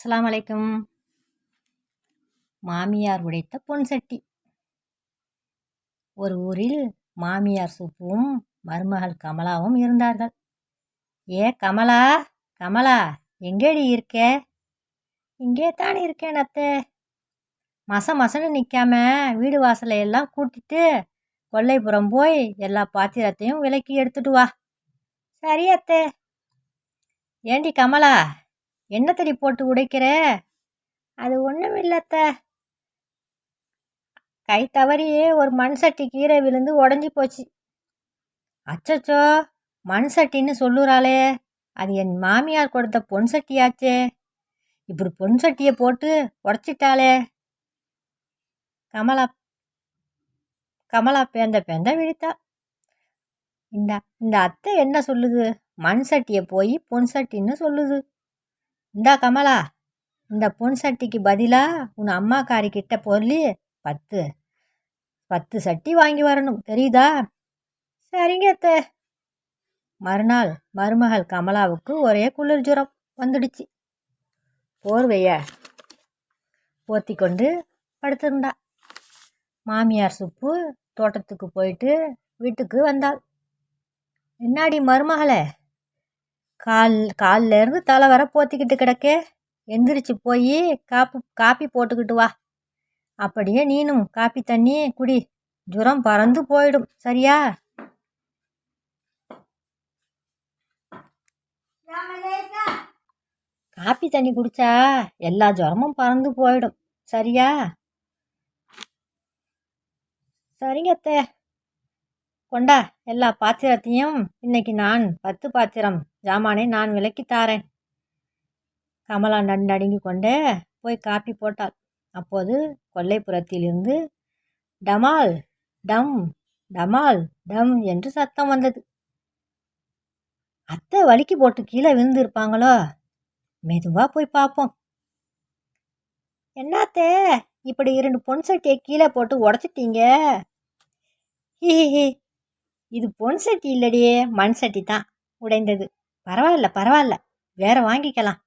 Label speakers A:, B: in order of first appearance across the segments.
A: அஸ்ஸலாமு அலைக்கும். மாமியார் உடைத்த பொன் சட்டி. ஒரு ஊரில் மாமியார் சுப்புவும் மருமகள் கமலாவும் இருந்தார்கள். ஏ கமலா, கமலா, எங்கேடி இருக்க? இங்கே தான் இருக்கேன் அத்தை. மசன்னு நிற்காம வீடு வாசலை எல்லாம் கூட்டிட்டு கொல்லைப்புறம் போய் எல்லா பாத்திரத்தையும் விலக்கி எடுத்துட்டு வா. சரி அத்தை. ஏண்டி கமலா, என்னத்தடி போட்டு உடைக்கிற? அது ஒன்றும் இல்லத்த, கை தவறி ஒரு மண் சட்டி கீரை விழுந்து உடஞ்சி போச்சு. அச்சச்சோ, மண் சட்டின்னு சொல்லுறாளே, அது என் மாமியார் கொடுத்த பொன் சட்டியாச்சே. இப்படி பொன் சட்டியை போட்டு உடச்சிட்டாளே. கமலா கமலா பேந்த விழித்தா. இந்த இந்த அத்தை என்ன சொல்லுது? மண் சட்டியை போய் பொன் சட்டின்னு சொல்லுது. இந்தா கமலா, இந்த பொன் சட்டிக்கு பதிலாக உன் அம்மாக்காரிக்கிட்ட சொல்லி 10 சட்டி வாங்கி வரணும், தெரியுதா? சரிங்க அத்தை. மறுநாள் மருமகள் கமலாவுக்கு ஒரே குளிர் ஜுரம் வந்துடுச்சு. போர்வைய போத்தி கொண்டு படுத்திருந்தா. மாமியார் சுப்பு தோட்டத்துக்கு போயிட்டு வீட்டுக்கு வந்தாள். என்னாடி மருமகளே, காலில் இருந்து தலை வர போத்திக்கிட்டு கிடக்கே, எந்திரிச்சு போய் காப்பி போட்டுக்கிட்டு வா. அப்படியே நீனும் காப்பி தண்ணி குடி, ஜுரம் பறந்து போயிடும், சரியா? காப்பி தண்ணி குடிச்சா எல்லா ஜுரமும் பறந்து போயிடும், சரியா? சரிங்க அத்தை. கொண்டா எல்லா பாத்திரத்தையும், இன்னைக்கு நான் 10 பாத்திரம் ஜாமானை நான் விலக்கி தாரேன். கமலா நடுங்கி கொண்டே போய் காப்பி போட்டாள். அப்போது கொல்லைப்புறத்திலிருந்து டமால் டம் டமால் டம் என்று சத்தம் வந்தது. அத்தை வலிக்கு போட்டு கீழே விழுந்திருப்பாங்களோ? மெதுவாக போய் பார்ப்போம். என்னாத்தே, இப்படி 2 பொன் சட்டியை கீழே போட்டு உடச்சிட்டீங்க? ஹி, இது பொன் சட்டி இல்லடியே, மண் சட்டி தான் உடைந்தது. பரவாயில்ல, வேற வாங்கிக்கலாம்.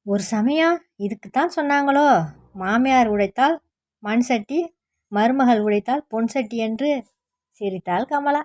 A: ஒரு சமயம் இதுக்கு தான் சொன்னாங்களோ, மாமியார் உடைத்தால் மண் சட்டி, மருமகள் உடைத்தால் பொன் சட்டி என்று. சிரித்தாள் கமலா.